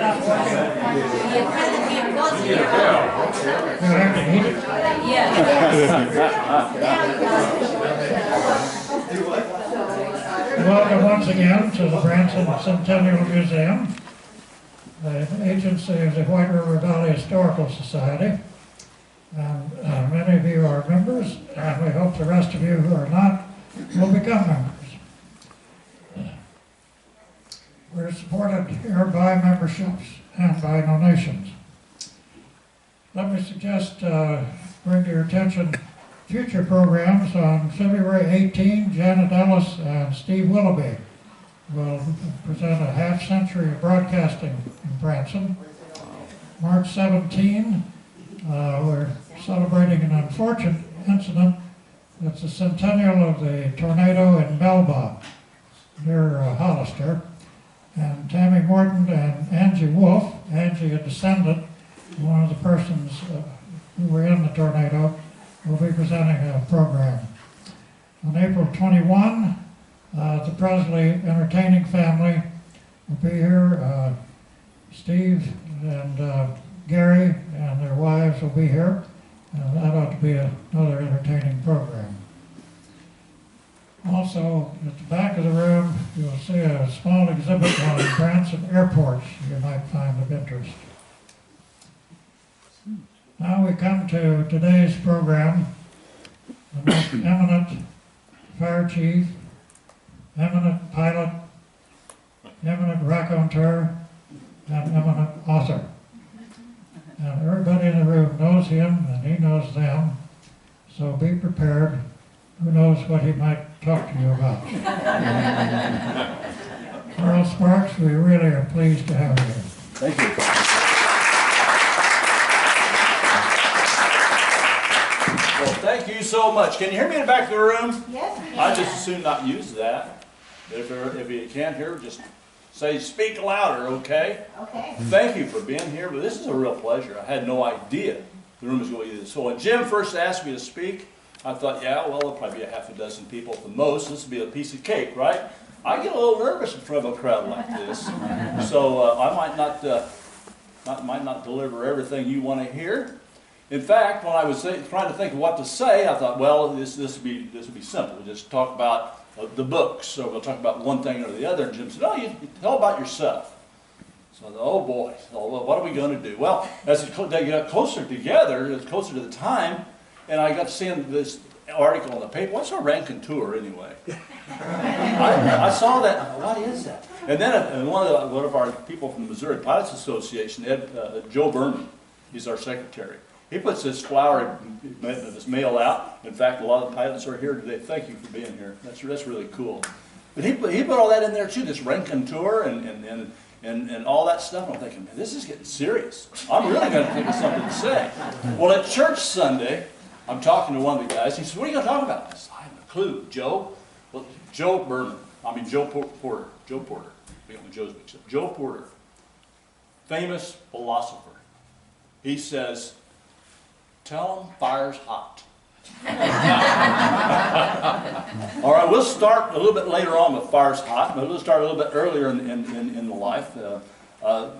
Welcome once again to the Branson Centennial Museum, the agency of the White River Valley Historical Society. And many of you are members, and we hope the rest of you who are not will become members. We're supported here by memberships and by donations. Let me suggest, bring to your attention future programs. On February 18, Janet Ellis and Steve Willoughby will present a half-century of broadcasting in Branson. March 17, we're celebrating an unfortunate incident. It's the centennial of the tornado in Melba near Hollister. And Tammy Morton and Angie Wolf, Angie a descendant, one of the persons who were in the tornado, will be presenting a program. On April 21, the Presley entertaining family will be here. Steve and Gary and their wives will be here. That ought to be another entertaining program. Also, at the back of the room, you'll see a small exhibit on Branson airports you might find of interest. Now we come to today's program. The most eminent fire chief, eminent pilot, eminent raconteur, and eminent author. And everybody in the room knows him, and he knows them, so be prepared. Who knows what he might talk to you about. Earl Sparks, we really are pleased to have you. Thank you. Well, thank you so much. Can you hear me in the back of the room? Yes. I just as soon not use that. If you can't hear, just say speak louder, okay? Okay. Thank you for being here, but this is a real pleasure. I had no idea the room was going to be this. So when Jim first asked me to speak, I thought, yeah, well, there'll probably be a half a dozen people at the most. This will be a piece of cake, right? I get a little nervous in front of a crowd like this, so I might not deliver everything you want to hear. In fact, when I was trying to think of what to say, I thought, well, this would be simple. We'll just talk about the books, so we'll talk about one thing or the other. And Jim said, no, you tell about yourself. So I thought, oh boy, what are we going to do? Well, as they got closer together, it's closer to the time. And I got to see this article in the paper. What's a raconteur anyway? I saw that. What is that? And then one of our people from the Missouri Pilots Association, Joe Berman, he's our secretary. He puts this this mail out. In fact, a lot of the pilots are here today. Thank you for being here. That's really cool. But he put all that in there too. This raconteur and all that stuff. I'm thinking, man, this is getting serious. I'm really going to think of something to say. Well, at church Sunday, I'm talking to one of the guys. He says, what are you going to talk about? I said, I have a clue. Joe? Well, Joe Porter. Joe Porter. Joe's mixed up. Joe Porter. Famous philosopher. He says, tell them fire's hot. All right, we'll start a little bit later on with fire's hot, but we'll start a little bit earlier in the life.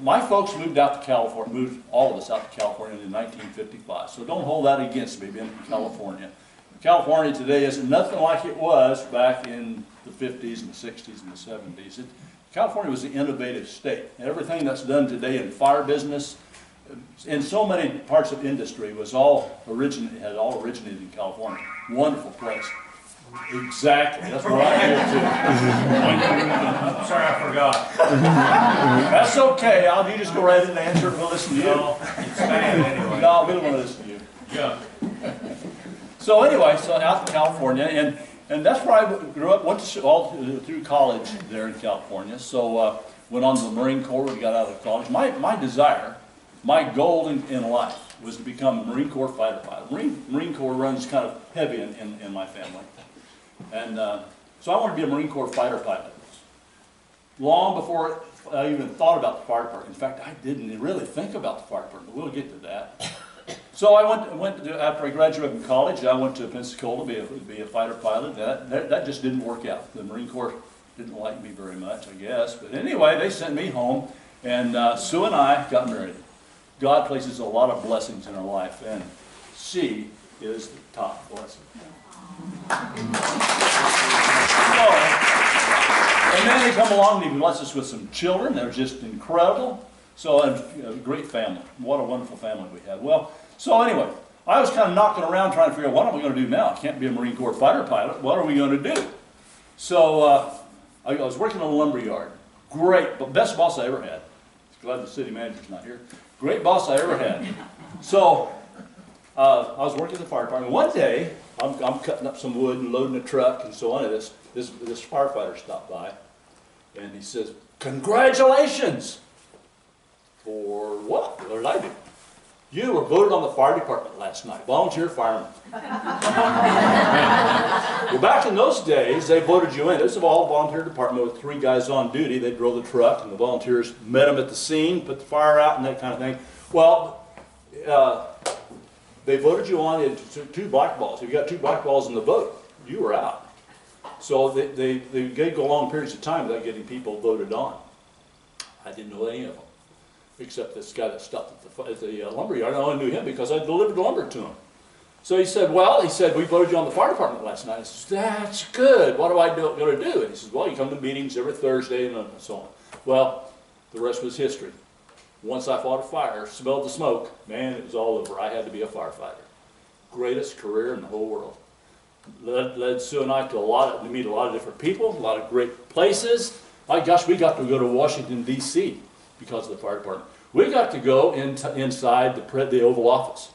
My folks moved out to California, moved all of us out to California in 1955, so don't hold that against me being from California. California today isn't nothing like it was back in the 50s and the 60s and the 70s. California was an innovative state. Everything that's done today in fire business, in so many parts of industry, had all originated in California. Wonderful place. Exactly. That's what I hear too. Sorry, I forgot. That's okay. You just go right in and answer it. We'll listen to you. No, it's bad anyway. No, we don't want to listen to you. Yeah. So anyway, out in California, and that's where I grew up. Went to all through college there in California. So went on to the Marine Corps when I got out of college. My desire, my goal in life was to become a Marine Corps fighter pilot. Marine Corps runs kind of heavy in my family. And so I wanted to be a Marine Corps fighter pilot. Long before I even thought about the fire department. In fact, I didn't really think about the fire department. We'll get to that. So I went to, after I graduated from college, I went to Pensacola to be a fighter pilot. That just didn't work out. The Marine Corps didn't like me very much, I guess. But anyway, they sent me home. And Sue and I got married. God places a lot of blessings in our life, and she is the top blessing. And then they come along and he blesses us with some children. They're just incredible. So, a great family. What a wonderful family we have. Well, so anyway, I was kind of knocking around trying to figure out what are we going to do now. I can't be a Marine Corps fighter pilot. What are we going to do? So, I was working in a lumber yard. Great, but best boss I ever had. Glad the city manager's not here. Great boss I ever had. So, I was working at the fire department. One day, I'm cutting up some wood and loading a truck and so on. And this firefighter stopped by, and he says, "Congratulations!" For what? What did I do? "You were voted on the fire department last night, volunteer fireman." Well, back in those days, they voted you in. It was an all-volunteer department with 3 guys on duty. They drove the truck, and the volunteers met them at the scene, put the fire out, and that kind of thing. Well, they voted you on into 2 blackballs. If you got 2 blackballs in the vote, you were out. So they go long periods of time without getting people voted on. I didn't know any of them, except this guy that stopped at the lumber yard. I only knew him because I delivered lumber to him. So he said, "Well," he said, "we voted you on the fire department last night." I said, "That's good. What do I going to do?" And he says, "Well, you come to meetings every Thursday," and so on. Well, the rest was history. Once I fought a fire, smelled the smoke, man, it was all over. I had to be a firefighter. Greatest career in the whole world. Led Sue and I to meet a lot of different people, a lot of great places. My gosh, we got to go to Washington, D.C. because of the fire department. We got to go inside the Oval Office.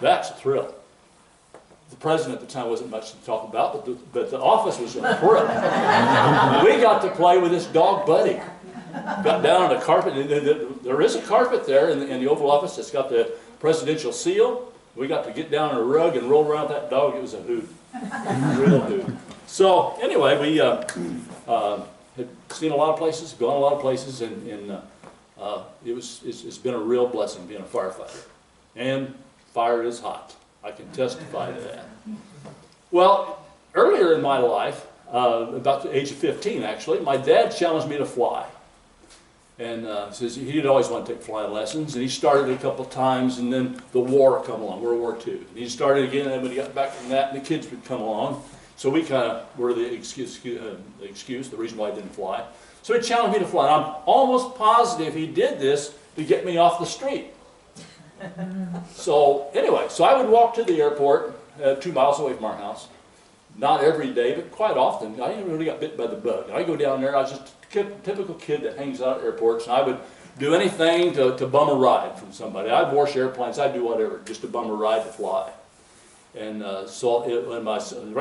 That's a thrill. The president at the time wasn't much to talk about, but the office was a thrill. We got to play with this dog Buddy. Got down on the carpet. There is a carpet there in the Oval Office that's got the presidential seal. We got to get down on a rug and roll around that dog. It was a hoot. Real hoot. So anyway, we had seen a lot of places, gone a lot of places, and it's been a real blessing being a firefighter. And fire is hot. I can testify to that. Well, earlier in my life, about the age of 15 actually, my dad challenged me to fly. And says he'd always want to take flying lessons, and he started a couple times, and then the war come along, World War II. And he started again, and when he got back from that, and the kids would come along. So we kind of were the reason why I didn't fly. So he challenged me to fly. And I'm almost positive he did this to get me off the street. So anyway, so I would walk to the airport 2 miles away from our house. Not every day, but quite often. I really got bit by the bug. I go down there, I was just a typical kid that hangs out at airports, and I would do anything to bum a ride from somebody. I'd wash airplanes, I'd do whatever, just to bum a ride to fly. And right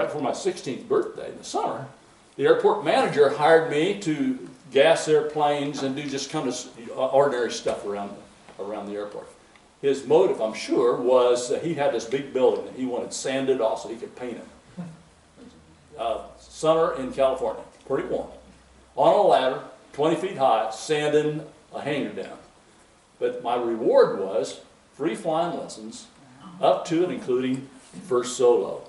before my 16th birthday in the summer, the airport manager hired me to gas airplanes and do just kind of ordinary stuff around the airport. His motive, I'm sure, was that he had this big building that he wanted sanded off so he could paint it. Summer in California, pretty warm. On a ladder, 20 feet high, sanding a hangar down. But my reward was free flying lessons, up to and including first solo.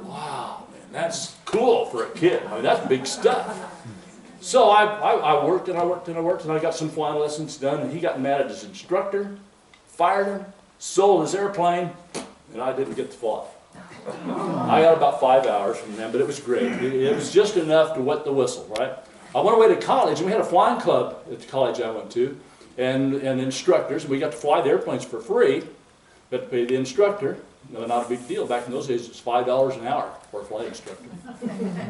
Wow, man, that's cool for a kid. I mean, that's big stuff. So I worked and I worked and I worked, and I got some flying lessons done, and he got mad at his instructor, fired him, sold his airplane, and I didn't get to fly. I got about 5 hours from them, but it was great. It was just enough to wet the whistle, right? I went away to college, and we had a flying club at the college I went to, and instructors, and we got to fly the airplanes for free, but pay the instructor. No, not a big deal. Back in those days, it was $5 an hour for a flight instructor.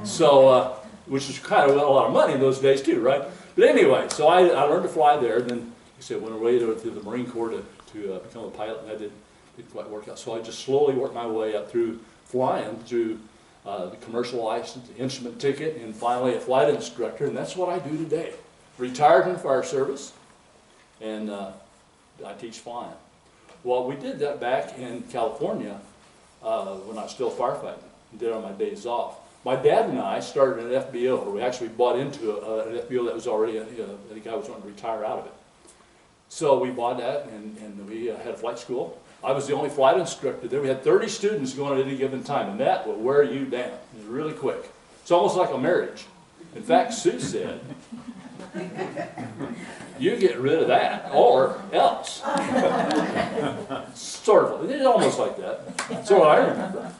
So, which was kind of a lot of money in those days too, right? But anyway, so I learned to fly there, and then, like I said, went away to the Marine Corps to become a pilot, and I didn't quite work out. So I just slowly worked my way up through flying, through the commercial license, the instrument ticket, and finally a flight instructor, and that's what I do today. Retired in the fire service, and I teach flying. Well, we did that back in California when I was still firefighting. Did it on my days off. My dad and I started an FBO. We actually bought into an FBO that was already, the guy was wanting to retire out of it. So we bought that, and we had a flight school. I was the only flight instructor there. We had 30 students going at any given time, and that will wear you down. It was really quick. It's almost like a marriage. In fact, Sue said You get rid of that, or else. Sort of, it's almost like that. So I remember.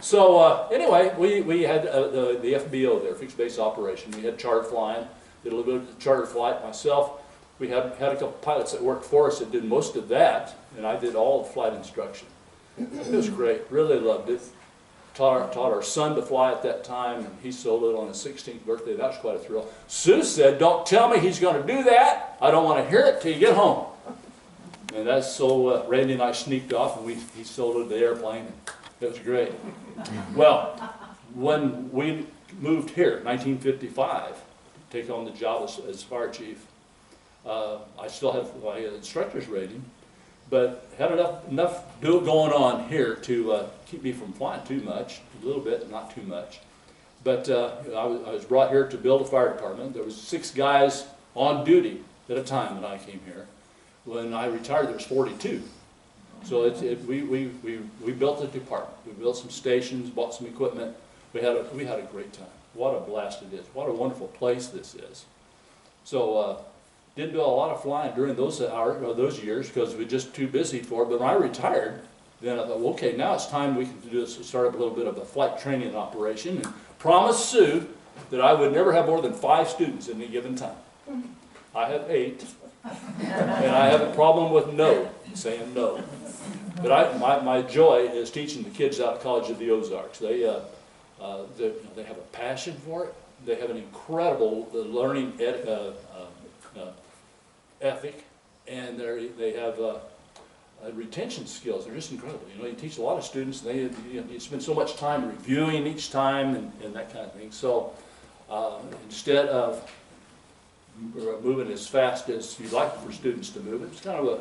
So anyway, we had the FBO there, fixed base operation. We had charter flying, did a little bit of charter flight myself. We had a couple pilots that worked for us that did most of that, and I did all the flight instruction. It was great, really loved it. Taught our son to fly at that time, and he soloed on his 16th birthday. That was quite a thrill. Sue said, "Don't tell me he's going to do that. I don't want to hear it till you get home." And that's so Randy and I sneaked off, and he soloed the airplane. And it was great. Well, when we moved here, 1955, to take on the job as fire chief, I still had my instructor's rating, but had enough going on here to keep me from flying too much, a little bit, not too much. But I was brought here to build a fire department. There was 6 guys on duty at a time when I came here. When I retired, there was 42. So we built a department. We built some stations, bought some equipment. We had a great time. What a blast it is. What a wonderful place this is. So didn't do a lot of flying during those years because we were just too busy for it. But when I retired, then I thought, well, okay, now it's time we can start up a little bit of a flight training operation, and promised Sue that I would never have more than 5 students at any given time. I have 8, and I have a problem with no, saying no. But my joy is teaching the kids out at College of the Ozarks. They have a passion for it. They have an incredible learning ethic, and they have retention skills. They're just incredible. You know, you teach a lot of students, and you spend so much time reviewing each time and that kind of thing. So instead of moving as fast as you'd like for students to move, it's kind of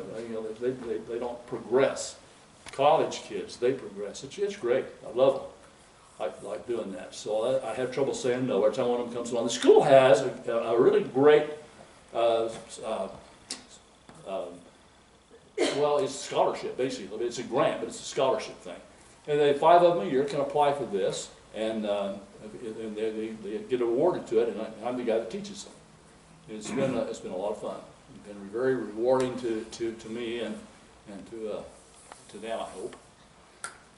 they don't progress. College kids, they progress. It's great. I love them. I like doing that. So I have trouble saying no every time one of them comes along. The school has a really great well, it's scholarship, basically. It's a grant, but it's a scholarship thing. And they 5 of them a year can apply for this, and they get awarded to it, and I'm the guy that teaches them. And it's been a lot of fun. It's been very rewarding to me and to them, I hope.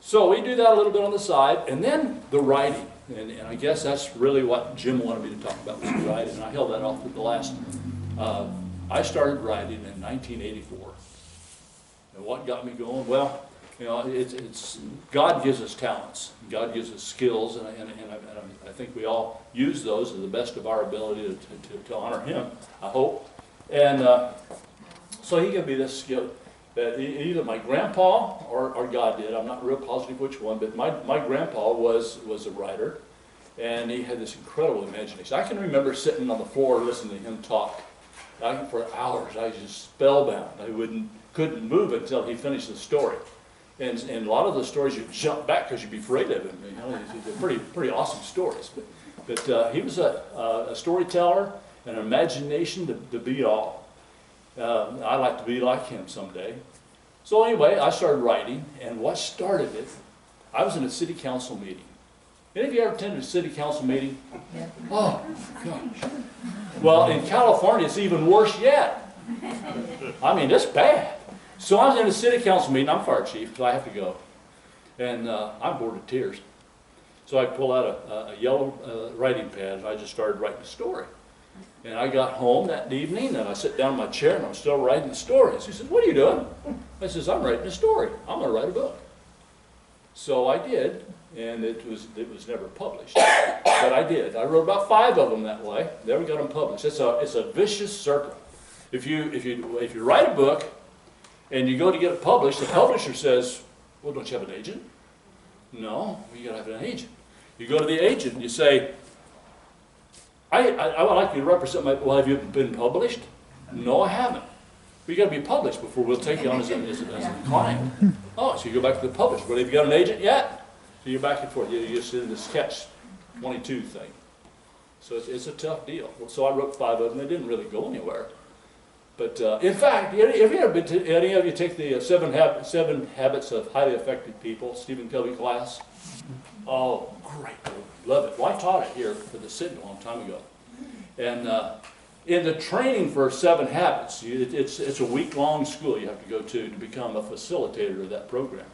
So we do that a little bit on the side, and then the writing. And I guess that's really what Jim wanted me to talk about, was the writing, and I held that off to the last. I started writing in 1984. And what got me going? Well, you know, it's God gives us talents. God gives us skills, and I think we all use those to the best of our ability to honor Him, I hope. And so He gave me this skill that either my grandpa or God did. I'm not real positive which one, but my grandpa was a writer, and he had this incredible imagination. I can remember sitting on the floor listening to him talk. For hours, I was just spellbound. I couldn't move until he finished the story. And a lot of the stories you jump back because you'd be afraid of him. You know, they're pretty awesome stories. But he was a storyteller, an imagination to beat all. I'd like to be like him someday. So anyway, I started writing, and what started it, I was in a city council meeting. Any of you ever attended a city council meeting? Yeah. Oh, gosh. Well, in California, it's even worse yet. I mean, it's bad. So I was in a city council meeting. I'm fire chief, so I have to go. And I'm bored to tears. So I pull out a yellow writing pad, and I just started writing a story. And I got home that evening, and I sat down in my chair, and I'm still writing the stories. He said, "What are you doing?" I says, "I'm writing a story. I'm going to write a book." So I did, and it was never published. But I did. I wrote about 5 of them that way. Never got them published. It's a vicious circle. If you write a book and you go to get it published, the publisher says, "Well, don't you have an agent?" "No, you got to have an agent." You go to the agent and you say, I would like you to represent my, "Well, have you been published?" "No, I haven't." "You got to be published before we'll take you on as a client." "Oh, so you go back to the publisher. Well, have you got an agent yet?" So you're back and forth. You just in this catch-22 thing. So it's a tough deal. So I wrote 5 of them. They didn't really go anywhere. But in fact, any of you take the 7 Habits of Highly Effective People, Stephen Covey class? Oh, great. Love it. Well, I taught it here for the city a long time ago. And in the training for 7 Habits, it's a week-long school you have to go to become a facilitator of that program.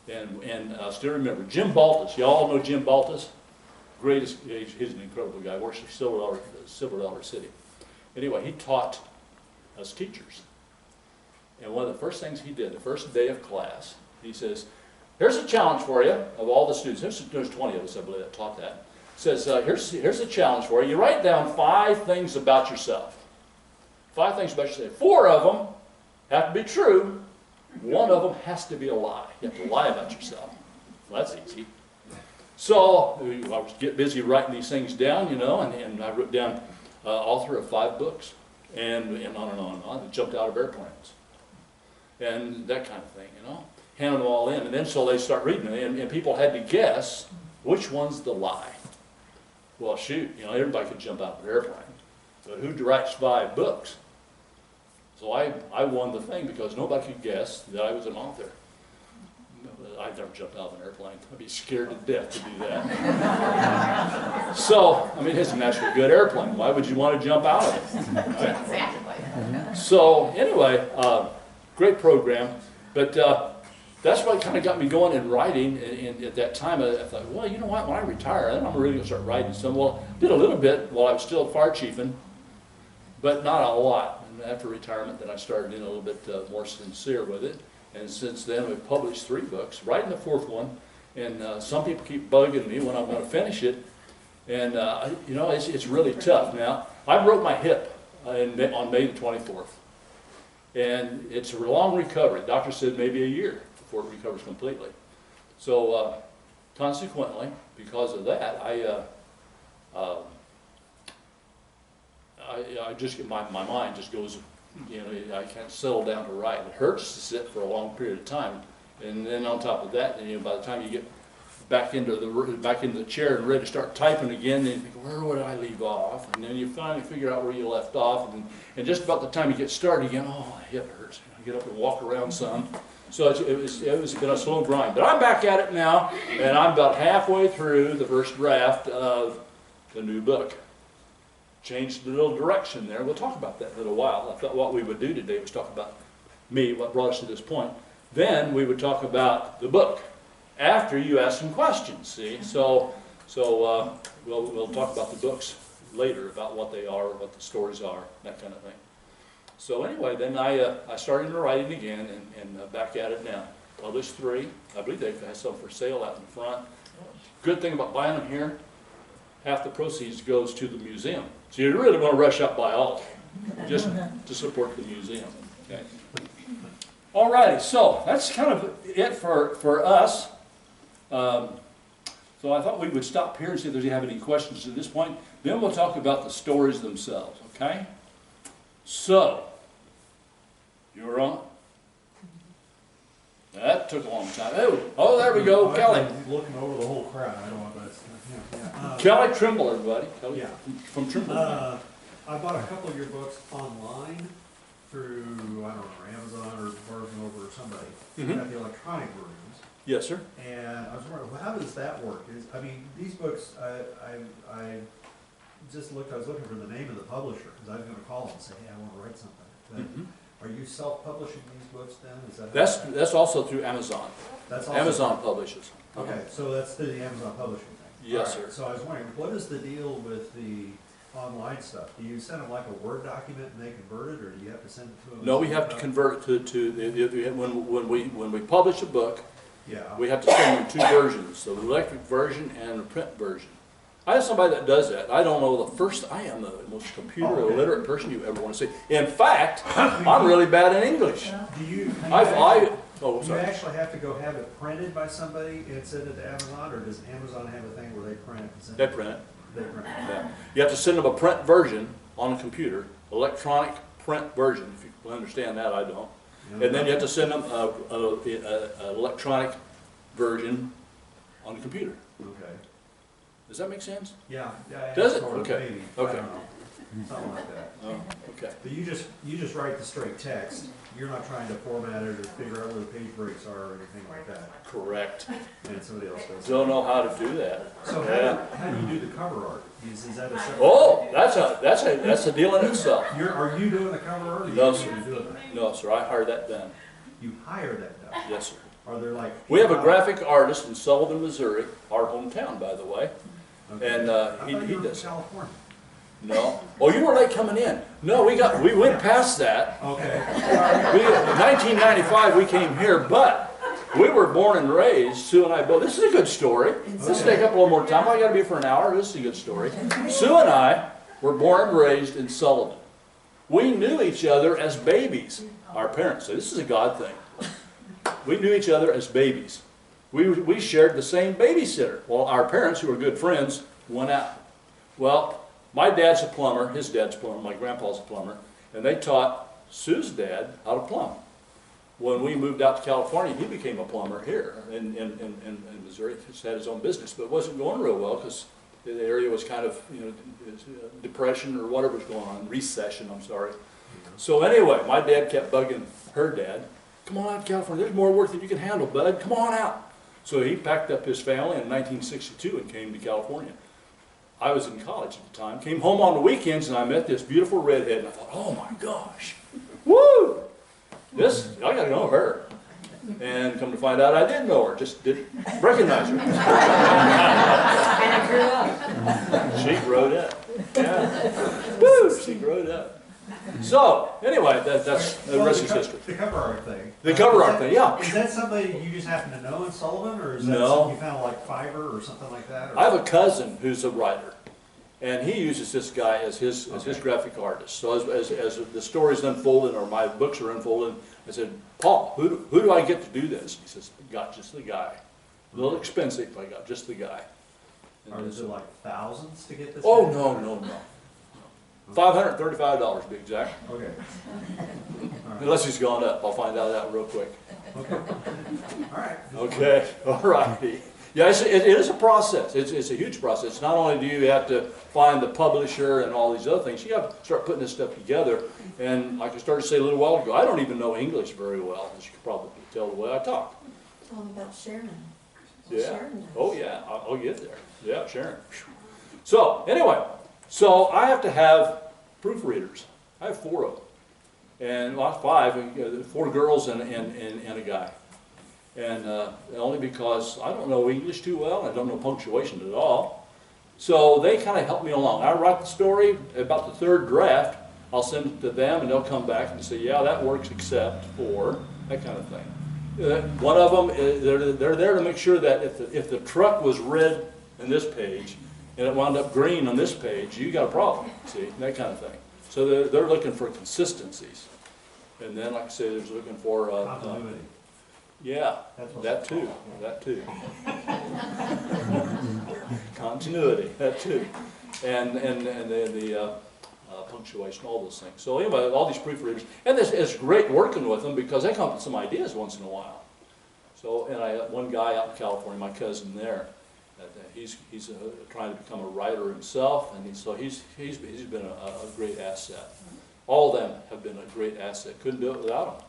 And I still remember Jim Baltus. Y'all know Jim Baltus? Greatest, he's an incredible guy. Works for Silver Dollar City. Anyway, he taught us teachers. And one of the first things he did, the first day of class, he says, here's a challenge for you of all the students. There's 20 of us, I believe, that taught that. Says, here's a challenge for you. You write down 5 things about yourself. 5 things about yourself. 4 of them have to be true. 1 of them has to be a lie. You have to lie about yourself. Well, that's easy. So I was get busy writing these things down, you know, and I wrote down author of 5 books, and on and on and on. I jumped out of airplanes, and that kind of thing, you know. Handed them all in, and then so they start reading it, and people had to guess which one's the lie. Well, shoot, you know, everybody could jump out of an airplane, but who writes 5 books? So I won the thing because nobody could guess that I was an author. I've never jumped out of an airplane. I'd be scared to death to do that. So, I mean, it's an actually good airplane. Why would you want to jump out of it? Right? Exactly. So, anyway, great program. But that's what kind of got me going in writing. And at that time, I thought, well, you know what? When I retire, then I'm really going to start writing some. Well, did a little bit while I was still fire chiefing, but not a lot. And after retirement, then I started in a little bit more sincere with it. And since then, we've published 3 books, writing the 4th one. And some people keep bugging me when I'm going to finish it. And, you know, it's really tough. Now, I broke my hip on May the 24th. And it's a long recovery. The doctor said maybe a year before it recovers completely. So, consequently, because of that, I just get my mind just goes, you know, I can't settle down to write. It hurts to sit for a long period of time, and then on top of that, you know, by the time you get back into the chair and ready to start typing again, then you think, where would I leave off? And then you finally figure out where you left off, and just about the time you get started again, oh, my hip hurts. I get up and walk around some. So it was been a slow grind, but I'm back at it now, and I'm about halfway through the first draft of the new book. Changed a little direction there. We'll talk about that in a little while. I thought what we would do today was talk about me, what brought us to this point. Then we would talk about the book after you ask some questions, see? So we'll talk about the books later, about what they are, what the stories are, that kind of thing. So anyway, then I started writing again, and back at it now. Published 3. I believe they have some for sale out in front. Good thing about buying them here, half the proceeds goes to the museum. So you really want to rush up by all, just to support the museum. Okay. All righty, so that's kind of it for us. So I thought we would stop here and see if there's any questions at this point. Then we'll talk about the stories themselves, okay? So, you're on. That took a long time. Oh, there we go, Kelly. Looking over the whole crowd. I don't want to. Kelly Trimble, everybody. Kelly, yeah. From Trimble. I bought a couple of your books online through, I don't know, Amazon or Barnes & Noble or somebody. Mm-hmm. Got the electronic versions. Yes, sir. And I was wondering, well, how does that work? I mean, these books, I just looked, I was looking for the name of the publisher, because I was going to call them and say, hey, I want to write something. But are you self-publishing these books then? Is that that's also through Amazon. That's also Amazon publishes. Okay, so that's through the Amazon publishing thing. Yes, right, sir. so I was wondering, what is the deal with the online stuff? Do you send them like a Word document and they convert it, or do you have to send it to them? No, we have to convert it to when we publish a book. Yeah. We have to send them 2 versions: the electric version and the print version. I have somebody that does that. I don't know I am the most computer illiterate person you ever want to see. In fact, I'm really bad in English. Do you actually have to go have it printed by somebody and send it to Amazon, or does Amazon have a thing where they print it and send it? They print it. They print it. Yeah. You have to send them a print version on a computer, electronic print version, if you understand that, I don't. And then you have to send them an electronic version on the computer. Okay. Does that make sense? Yeah. Does it? Sort of, Okay. maybe. Okay. I don't know. something like that. Oh, okay. But you just write the straight text. You're not trying to format it or figure out where the page breaks are or anything like that. Correct. And somebody else does. Don't know how to do that. So how do you do the cover art? Is that a separate? Oh, that's a deal in itself. Are you doing the cover art? Or No, you sir. doing that? No, sir, I hired that done. You hire that done? Yes, sir. Are there like? We have a graphic artist in Sullivan, Missouri, our hometown, by the way. Okay. And I thought he you were does. from California. No. Oh, you were late coming in. No, we went past that. Okay. In 1995 we came here, but we were born and raised, Sue and I both. This is a good story. Let's take up a little more time. I got to be for an hour. This is a good story. Sue and I were born and raised in Sullivan. We knew each other as babies. Our parents say this is a God thing. We knew each other as babies. We shared the same babysitter. Well, our parents, who were good friends, went out. Well, my dad's a plumber, his dad's a plumber, my grandpa's a plumber, and they taught Sue's dad how to plumb. When we moved out to California, he became a plumber here in Missouri. He had his own business, but it wasn't going real well because the area was kind of, depression or whatever was going on, recession, I'm sorry. So anyway, my dad kept bugging her dad, come on out to California, there's more work than you can handle, bud, come on out. So he packed up his family in 1962 and came to California. I was in college at the time, came home on the weekends and I met this beautiful redhead and I thought, oh my gosh, woo! I gotta know her. And come to find out I didn't know her, just didn't recognize her. And I grew up. She growed up. Yeah. Woo! She growed up. So, anyway, that's the rest is history. The cover art thing. The cover art thing, yeah. Is that somebody you just happen to know in Sullivan, or is that No. something you found like Fiverr or something like that? Or? I have a cousin who's a writer, and he uses this guy as his graphic artist. So as the stories unfolded or my books are unfolding, I said, Paul, who do I get to do this? He says, got just the guy. A little expensive, but I got just the guy. Or is it like thousands to get this? Oh, guy? no. $535 to be exact. Okay. Unless he's gone up. I'll find out that real quick. Okay. All right. Okay, all righty. Yeah, it is a process. It's a huge process. Not only do you have to find the publisher and all these other things, you have to start putting this stuff together. And like I started to say a little while ago, I don't even know English very well, as you can probably tell the way I talk. It's all about Sharon. Yeah. Sharon does. Oh, yeah. I'll get there. Yeah, Sharon. So, anyway, so I have to have proofreaders. I have 4 of them. And well, 5, 4 girls and a guy. And only because I don't know English too well, I don't know punctuation at all. So they kind of help me along. I write the story, about the 3rd draft, I'll send it to them and they'll come back and say, yeah, that works except for, that kind of thing. One of them, they're there to make sure that if the truck was red in this page and it wound up green on this page, you got a problem, see, that kind of thing. So they're looking for consistencies. And then, like I say, they're looking for Continuity. yeah, That's what that it's too, called. that too. Continuity, that too. And the punctuation, all those things. So anyway, all these proofreaders, and it's great working with them because they come up with some ideas once in a while. So, and I one guy out in California, my cousin there, he's trying to become a writer himself, and so he's been a great asset. All of them have been a great asset. Couldn't do it without them.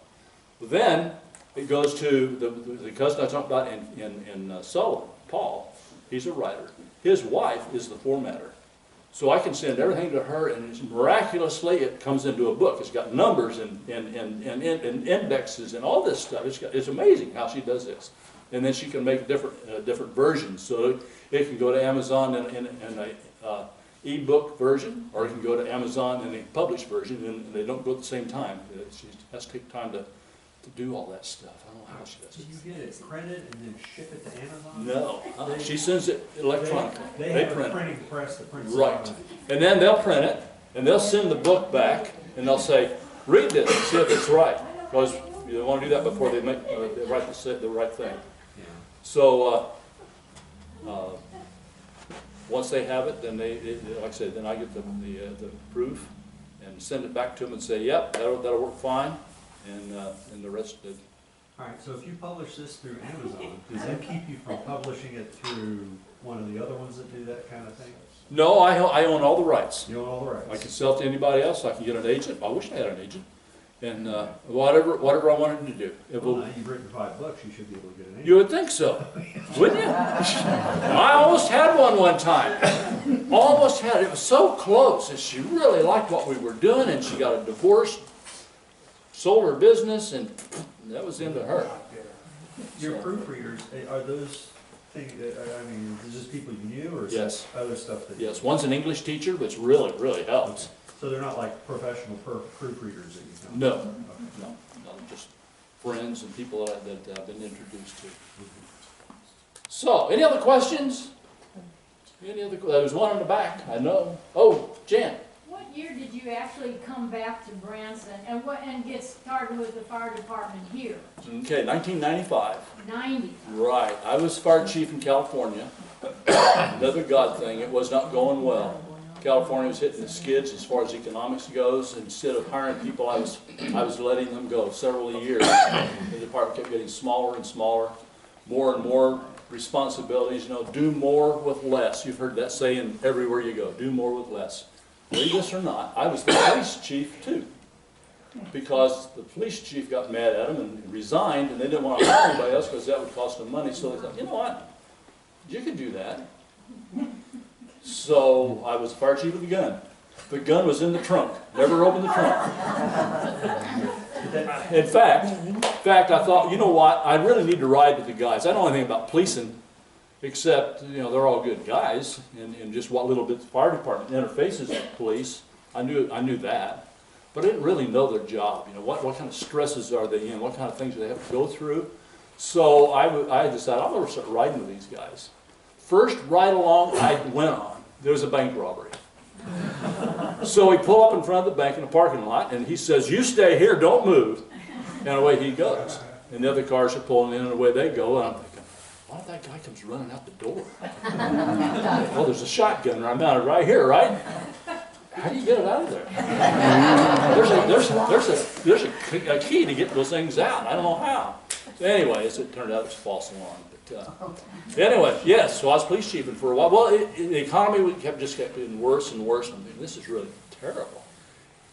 But then it goes to the cousin I talked about in Sullivan, Paul. He's a writer. His wife is the formatter. So I can send everything to her, and miraculously it comes into a book. It's got numbers and indexes and all this stuff. It's amazing how she does this. And then she can make different versions. So it can go to Amazon in a e-book version, or it can go to Amazon in a published version, and they don't go at the same time. She has to take time to do all that stuff. I don't know how she does Do it. you get it printed and then ship it to Amazon? No, she sends it electronically. They have a print it. printing press that prints it. Right. And then they'll print it, and they'll send the book back, and they'll say, read this and see if it's right. Because you want to do that before they write the right thing. Yeah. So once they have it, then like I said, then I get the proof and send it back to them and say, yep, that'll work fine, and the rest. All right, so if you publish this through Amazon, does that keep you from publishing it through one of the other ones that do that kind of thing? No, I own all the rights. You own all the I rights. can sell to anybody else. I can get an agent. I wish I had an agent. And whatever I wanted to do. It Well, will, now you've written 5 books, you should be able to get an agent. you would think so, wouldn't you? I almost had one time. Almost had it. It was so close, and she really liked what we were doing, and she got a divorce, sold her business, and that was into her. Your proofreaders, are those things, I mean, is this people you knew, or is Yes. this other stuff that? Yes, one's an English teacher, which really helps. So they're not like professional proofreaders that you know? No, no, just friends and people that I've been introduced to. So, any other questions? There was one in the back, I know. Oh, Jan. What year did you actually come back to Branson and get started with the fire department here? Okay, 1995. 90. Right, I was fire chief in California. Another God thing, it was not going well. California was hitting the skids as far as economics goes. Instead of hiring people, I was letting them go several years. The department kept getting smaller and smaller, more and more responsibilities. You know, do more with less. You've heard that saying everywhere you go, do more with less. Believe this or not, I was the police chief too. Because the police chief got mad at him and resigned, and they didn't want to hire anybody else because that would cost them money. So they thought, you know what, you could do that. So I was the fire chief with the gun. The gun was in the trunk. Never opened the trunk. In fact, I thought, you know what? I really need to ride with the guys. I don't know anything about policing, except they're all good guys, and just what little bit the fire department interfaces with police. I knew that, but I didn't really know their job. What kind of stresses are they in? What kind of things do they have to go through? So I decided I'm going to start riding with these guys. First ride along I went on, there was a bank robbery. So we pull up in front of the bank in the parking lot, and he says, "You stay here, don't move." And away he goes. And the other cars are pulling in, and away they go. And I'm thinking, what if that guy comes running out the door? Well, there's a shotgun mounted right here, right? How do you get it out of there? There's a key to get those things out. I don't know how. So anyway, as it turned out, it was a false alarm. Anyway, yes, so I was police chiefing for a while. Well, the economy just kept getting worse and worse. And this is really terrible.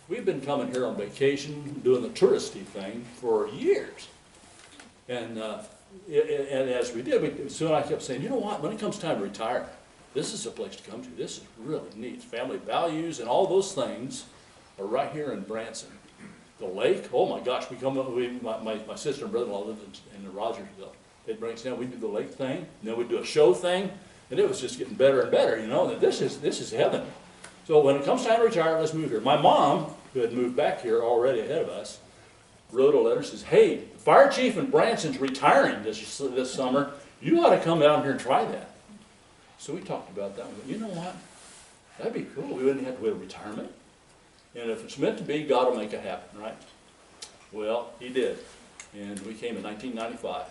We've been coming here on vacation, doing the touristy thing for years. And as we did, soon I kept saying, you know what, when it comes time to retire, this is a place to come to. This is really neat. Family values and all those things are right here in Branson. The lake, oh my gosh, my sister and brother-in-law lived in Rogersville. They'd bring us down, we'd do the lake thing, and then we'd do a show thing, and it was just getting better and better, that this is heaven. So when it comes time to retire, let's move here. My mom, who had moved back here already ahead of us, wrote a letter, says, "Hey, the fire chief in Branson's retiring this summer. You ought to come down here and try that." So we talked about that. We went, you know what? That'd be cool. We wouldn't have to wait a retirement. And if it's meant to be, God will make it happen, right? Well, he did. And we came in 1995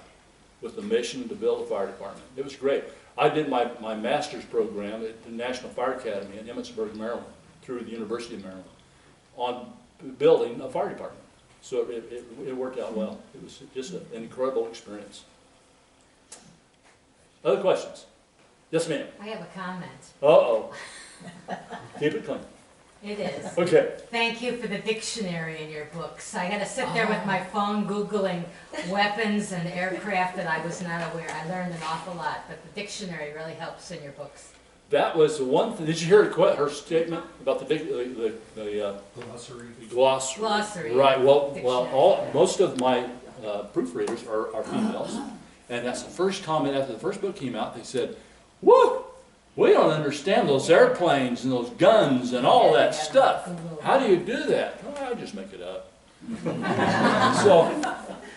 with the mission to build a fire department. It was great. I did my master's program at the National Fire Academy in Emmitsburg, Maryland, through the University of Maryland, on building a fire department. So it worked out well. It was just an incredible experience. Other questions? Yes, ma'am. I have a comment. Uh-oh. Keep it clean. It is. Okay. Thank you for the dictionary in your books. I had to sit there with my phone Googling weapons and aircraft that I was not aware. I learned an awful lot, but the dictionary really helps in your books. That was one thing. Did you hear her statement about the Glossary. glossary? Glossary. Right. Well, Dictionary. most of my proofreaders are females, and that's the first comment after the first book came out. They said, "Woo! We don't understand those airplanes and those guns and all that stuff. How do you do that?" "Oh, I just make it up."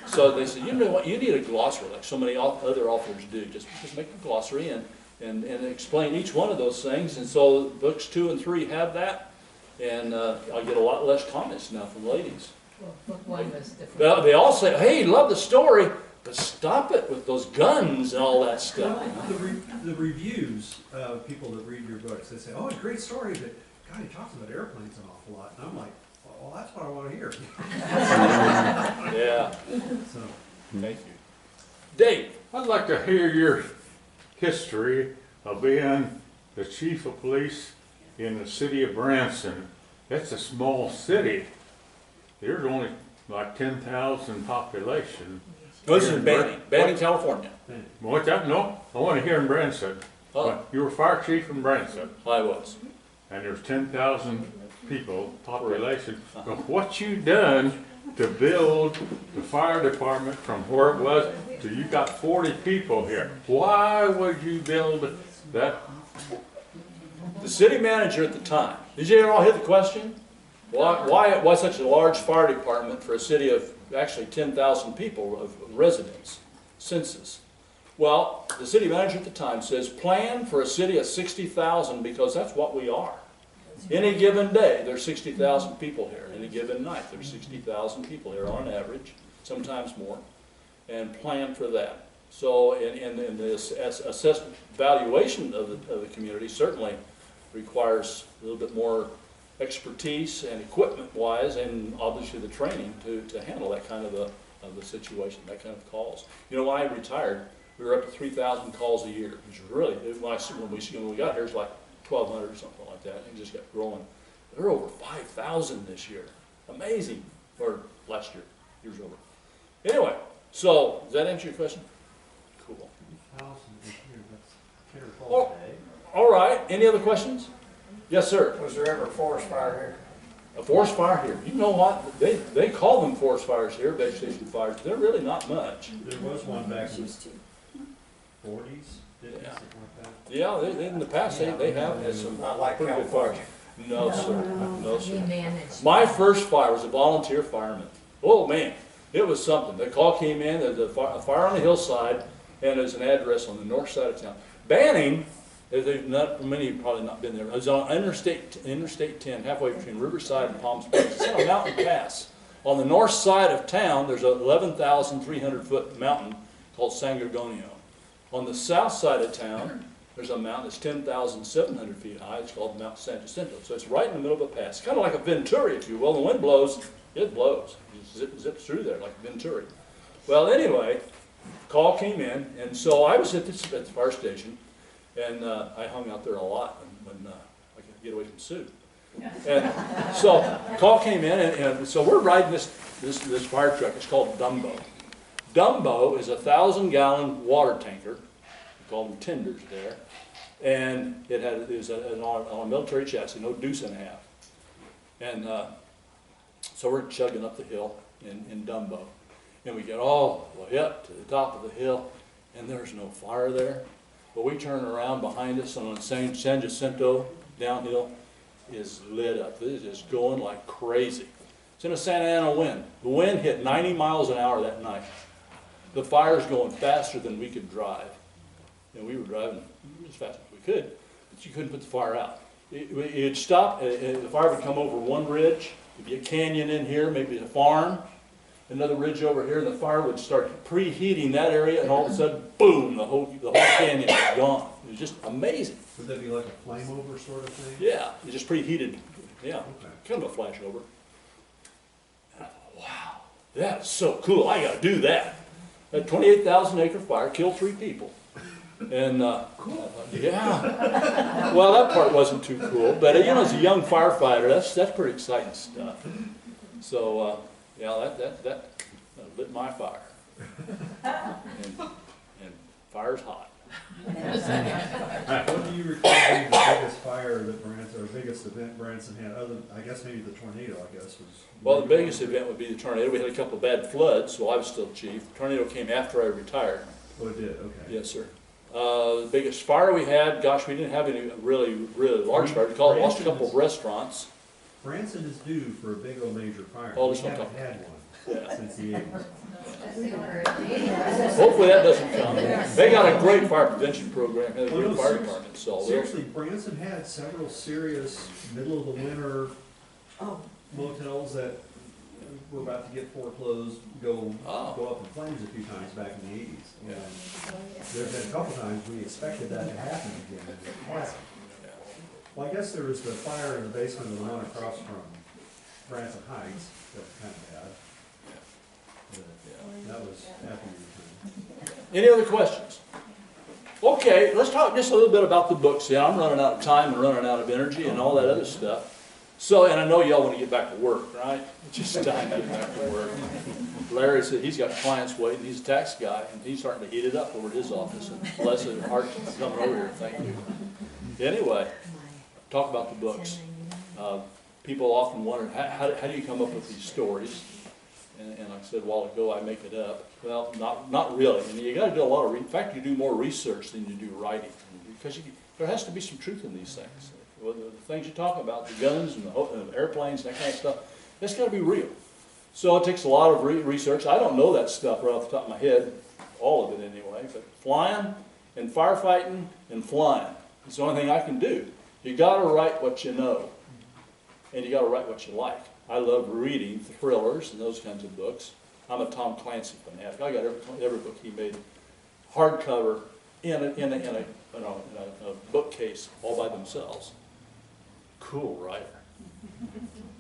So they said, "You know what? You need a glossary like so many other authors do. Just make a glossary and explain each one of those things." And so books 2 and 3 have that, and I get a lot less comments now from ladies. Well, book 1 was different. They all say, "Hey, love the story, but stop it with those guns and all that stuff." The reviews of people that read your books, they say, "Oh, a great story, but God, he talks about airplanes an awful lot." And I'm like, well, that's what I want to hear. Yeah. So, Thank you. Dave. I'd like to hear your history of being the chief of police in the city of Branson. That's a small city. There's only like 10,000 population. No, this is in Banning, California. What's that? No, I want to hear in Branson. Oh, You were fire chief in Branson, I was. and there's 10,000 people, population. But what you done to build the fire department from where it was to you got 40 people here? Why would you build that? The city manager at the time, did you all hear the question? Why such a large fire department for a city of actually 10,000 people of residents, census? Well, the city manager at the time says, plan for a city of 60,000 because that's what we are. Any given day, there's 60,000 people here. Any given night, there's 60,000 people here on average, sometimes more, and plan for that. So in this assessment valuation of the community certainly requires a little bit more expertise and equipment-wise, and obviously the training to handle that kind of a situation, that kind of calls. You know, when I retired, we were up to 3,000 calls a year, which was really, when we got here, it was like 1,200 or something like that. It just kept growing. There were over 5,000 this year. Amazing. Or last year. Year's over. Anyway, so does that answer your question? Cool. Oh, all right. Any other questions? Yes, sir. Was there ever a forest fire here? A forest fire here. You know what? They call them forest fires here, vegetation fires. They're really not much. There was one back in the 40s, 50s, Yeah. something like that. Yeah, they, in the past they have had some Not like pretty good fires. California. No, sir. No, We sir. managed. My first fire was a volunteer fireman. Oh, man. It was something. The call came in, there's a fire on the hillside, and there's an address on the north side of town. Banning, many have probably not been there. It was on Interstate 10, halfway between Riverside and Palm Springs. It's on a mountain pass. On the north side of town, there's an 11,300-foot mountain called San Gorgonio. On the south side of town, there's a mountain that's 10,700 feet high. It's called Mount San Jacinto. So it's right in the middle of a pass. Kind of like a Venturi, if you will. The wind blows, it blows. It zips through there like a Venturi. Well, anyway, call came in, and so I was at the fire station, and I hung out there a lot when I could get away from Sue. And so call came in, and so we're riding this fire truck. It's called Dumbo. Dumbo is a 1,000-gallon water tanker. We call them tenders there. And it was on a military chassis, no deuce and a half. And so we're chugging up the hill in Dumbo. And we get all the way up to the top of the hill, and there's no fire there. But we turn around behind us, and on San Jacinto, downhill, is lit up. It is just going like crazy. It's in a Santa Ana wind. The wind hit 90 miles an hour that night. The fire's going faster than we could drive. And we were driving as fast as we could, but you couldn't put the fire out. It'd stop, the fire would come over one ridge, there'd be a canyon in here, maybe a farm, another ridge over here, and the fire would start preheating that area, and all of a sudden, boom, the whole canyon was gone. It was just amazing. Would that be like a flame over sort of thing? Yeah, it just preheated, yeah, Okay. kind of a flashover. And I thought, wow, that's so cool, I gotta do that. A 28,000-acre fire killed 3 people. And, yeah. Well, that part wasn't too cool, but you know, as a young firefighter, that's pretty exciting stuff. So, yeah, that lit my fire. And fire's hot. What do you recall being the biggest fire that Branson, or biggest event Branson had, other than, I guess maybe the tornado, I guess, was? Well, the biggest event would be the tornado. We had a couple of bad floods, so I was still chief. The tornado came after I retired. Oh, it did, okay. Yes, sir. The biggest fire we had, gosh, we didn't have any really large fires. We lost a couple of restaurants. Branson is due for a big old major fire. Oh, We let's not haven't talk. had one Yeah. since the 80s. Hopefully that doesn't come. They got a great fire prevention program, and a Well, great no, fire seriously. department, so they'll- Seriously, Branson had several serious middle of the winter Oh, motels that were about to get foreclosed, go Oh. up in flames a few times back in the 80s. Yeah. There's been a couple times we expected that to happen again, and it hasn't. Well, I guess there was the fire in the basement of the one across from Branson Heights, that was kind of bad. But that was after your time. Any other questions? Okay, let's talk just a little bit about the books. Yeah, I'm running out of time and running out of energy and all that other stuff. So, and I know y'all want to get back to work, right? It's just time to get back to work. Larry said he's got clients waiting. He's a tax guy, and he's starting to heat it up over at his office. And bless his heart for coming over here. Thank you. Anyway, talk about the books. People often wonder, how do you come up with these stories? And like I said a while ago, I make it up. Well, not really. I mean, you got to do a lot of, in fact, you do more research than you do writing, because there has to be some truth in these things. Well, the things you talk about, the guns and the airplanes, and that kind of stuff, that's got to be real. So it takes a lot of research. I don't know that stuff right off the top of my head, all of it anyway, but flying and firefighting and flying is the only thing I can do. You got to write what you know, and you got to write what you like. I love reading thrillers and those kinds of books. I'm a Tom Clancy fanatic. I got every book he made, hardcover, in a bookcase all by themselves. Cool writer.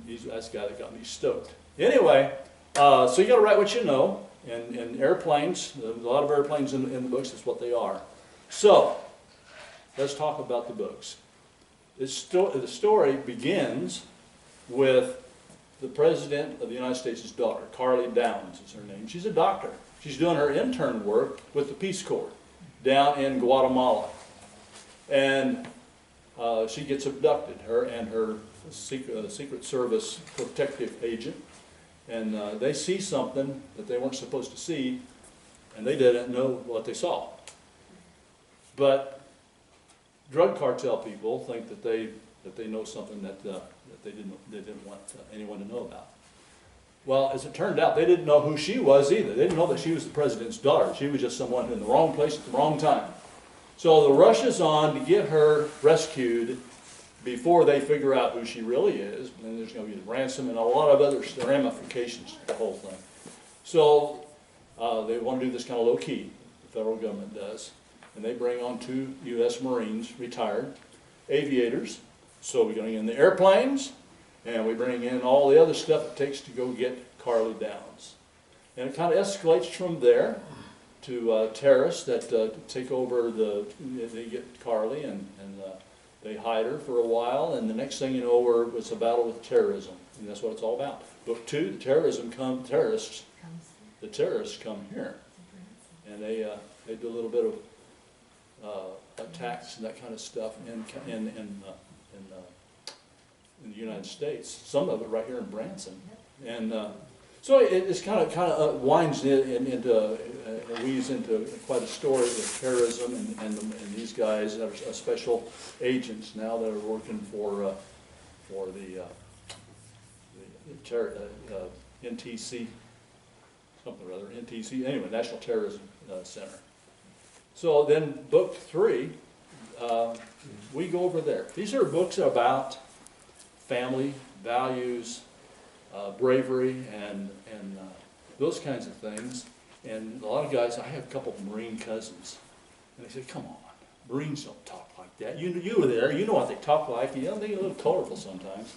That's the guy that got me stoked. Anyway, so you got to write what you know, and airplanes. A lot of airplanes in the books. That's what they are. So let's talk about the books. The story begins with the President of the United States' daughter, Carly Downs is her name. She's a doctor. She's doing her intern work with the Peace Corps down in Guatemala. And she gets abducted, her and her Secret Service protective agent. And they see something that they weren't supposed to see, and they didn't know what they saw. But drug cartel people think that they know something that they didn't want anyone to know about. Well, as it turned out, they didn't know who she was either. They didn't know that she was the president's daughter. She was just someone in the wrong place at the wrong time. So the rush is on to get her rescued before they figure out who she really is. And there's going to be the ransom and a lot of other ramifications to the whole thing. So they want to do this kind of low-key, the federal government does. And they bring on 2 U.S. Marines, retired, aviators. So we bring in the airplanes, and we bring in all the other stuff it takes to go get Carly Downs. And it kind of escalates from there to terrorists that take over they get Carly and they hide her for a while, and the next thing you know, it's a battle with terrorism, and that's what it's all about. Book 2, the terrorists come here, and they do a little bit of attacks and that kind of stuff in the United States. Some of it right here in Branson, and so it's kind of winds into weaves into quite a story with terrorism and these guys that are special agents now that are working for the NTC, something or other, NTC, anyway, National Terrorism Center. So then book 3, we go over there. These are books about family, values, bravery, and those kinds of things. And a lot of guys, I have a couple of Marine cousins, and they say, come on, Marines don't talk like that. You were there, you know what they talk like. You know, they're a little colorful sometimes.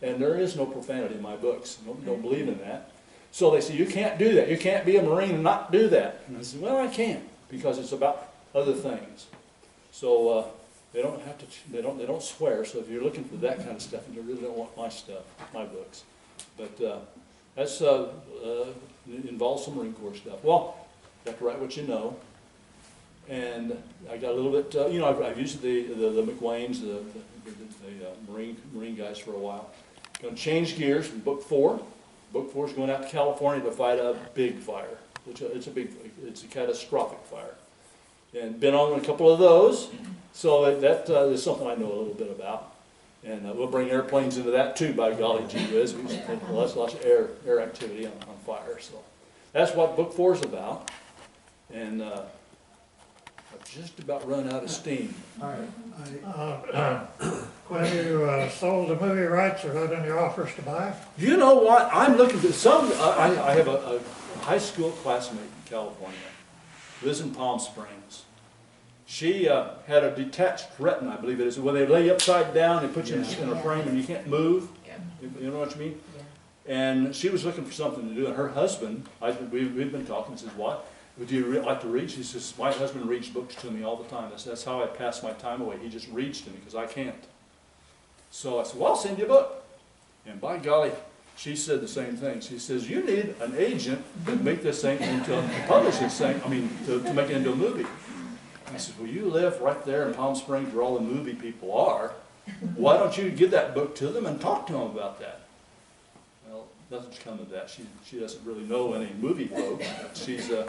And there is no profanity in my books. Don't believe in that. So they say, you can't do that. You can't be a Marine and not do that. And I said, well, I can, because it's about other things. So they don't have to. They don't swear. So if you're looking for that kind of stuff, you really don't want my stuff, my books. But that's involves some Marine Corps stuff. Well, you have to write what you know. And I got a little bit. I've used the McWaynes, the Marine guys for a while. Going to change gears from book 4. Book 4 is going out to California to fight a big fire. It's a catastrophic fire. And been on a couple of those, so that is something I know a little bit about. And we'll bring airplanes into that too, by golly gee whiz. We've had lots of air activity on fire. So that's what book 4 is about. And I've just about run out of steam. All right. When you sold the movie rights, are that any offers to buy? You know what? I'm looking for some. I have a high school classmate in California, lives in Palm Springs. She had a detached retina, I believe it is, where they lay you upside down and put you in a frame and you can't move. You know what I mean? And she was looking for something to do, and her husband, we've been talking, says, what? would you like to read? She says, my husband reads books to me all the time. That's how I pass my time away. He just reads to me because I can't. So I said, well, I'll send you a book. And by golly, she said the same thing. She says, you need an agent to make this thing into, to publish this thing, to make it into a movie. I said, well, you live right there in Palm Springs where all the movie people are. Why don't you give that book to them and talk to them about that? Well, nothing's come of that. She doesn't really know any movie folks. She's, a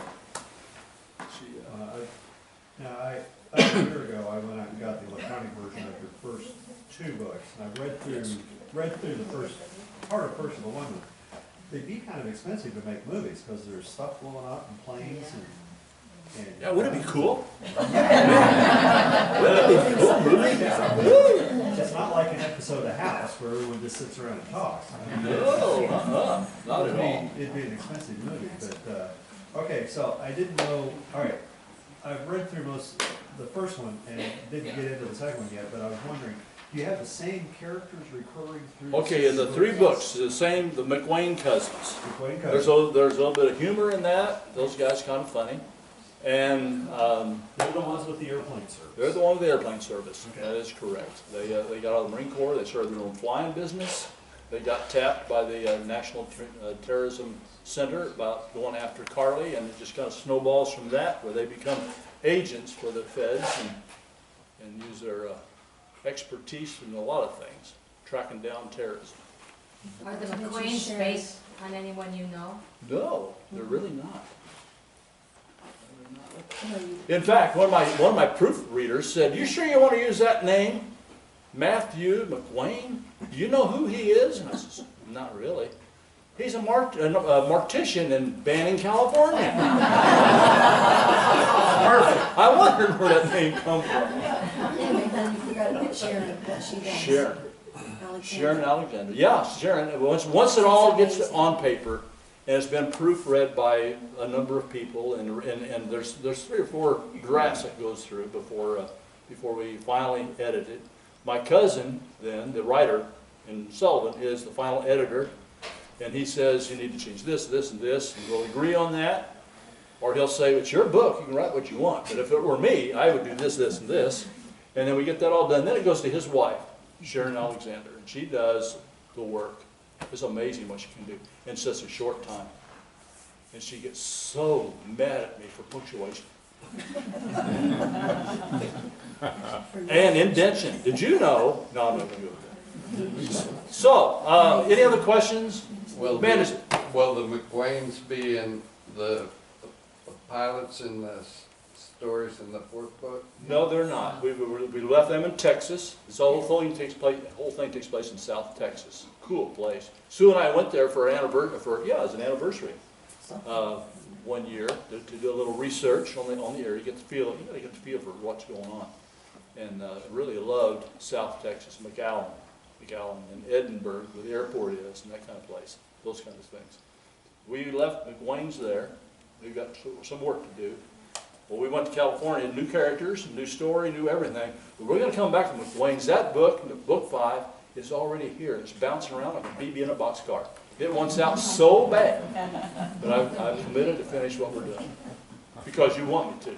year ago, I went out and got the electronic version of your first 2 books, and I read through the first part of First of the Women. They'd be kind of expensive to make movies because there's stuff blowing up and planes and yeah, wouldn't it be cool? It's not like an episode of House where everyone just sits around and talks. No, not at all. It'd be an expensive movie, but, okay, so I didn't know, all right, I've read through the first one and didn't get into the second one yet, but I was wondering, do you have the same characters recurring through? Okay, in the 3 books, the McWayne cousins. McWayne There's cousins. a little bit of humor in that. Those guys kind of funny. And They're the ones with the airplane service. they're the one with the airplane service. Okay. That is correct. They got out of the Marine Corps. They started their own flying business. They got tapped by the National Terrorism Center about going after Carly, and it just kind of snowballs from that, where they become agents for the feds and use their expertise in a lot of things, tracking down terrorism. Are the McQuains based on anyone you know? No, they're really not. In fact, one of my proofreaders said, "You sure you want to use that name, Matthew McWayne? Do you know who he is?" And I said, "Not really. He's a mortician in Banning, California." Perfect. I wondered where that name come from. Anyway, then you forgot to put Sharon, what she does. Sharon. Alexander. Sharon Alexander. Yeah, Sharon. Once it all gets on paper, and it's been proofread by a number of people, and there's 3 or 4 drafts that goes through before we finally edit it. My cousin, then, the writer in Sullivan, is the final editor, and he says you need to change this, this, and this, and we'll agree on that. Or he'll say, it's your book, you can write what you want, but if it were me, I would do this, this, and this. And then we get that all done. Then it goes to his wife, Sharon Alexander, and she does the work. It's amazing what she can do in such a short time. And she gets so mad at me for punctuation. And indentation. Did you know? No, I'm not going to go with that. So, any other questions? Will Ben, the McWaynes be in the pilots in the stories in the 4th book? No, they're not. We left them in Texas. This whole thing takes place in South Texas. Cool place. Sue and I went there for an anniversary. Yeah, it was an anniversary. 1 year to do a little research on the area. You get the feel. You gotta get the feel for what's going on. And really loved South Texas, McAllen, and Edinburgh, where the airport is, and that kind of place. Those kinds of things. We left McWayne's there. We got some work to do. Well, we went to California, new characters, new story, new everything. But we're going to come back to McWayne's. That book, book 5, is already here. It's bouncing around like a BB in a boxcar. It wants out so bad, but I'm committed to finish what we're doing because you want me to.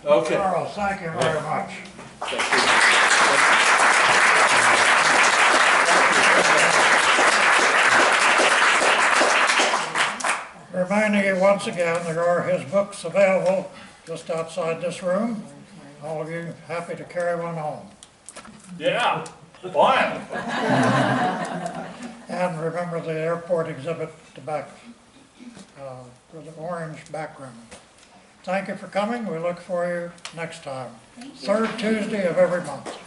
Okay. Charles, thank you very much. Thank you. Reminding you once again, there are his books available just outside this room. All of you happy to carry one home. Yeah, fine. And remember the airport exhibit at the back with the orange background. Thank you for coming. We look for you next time. 3rd Tuesday of every month.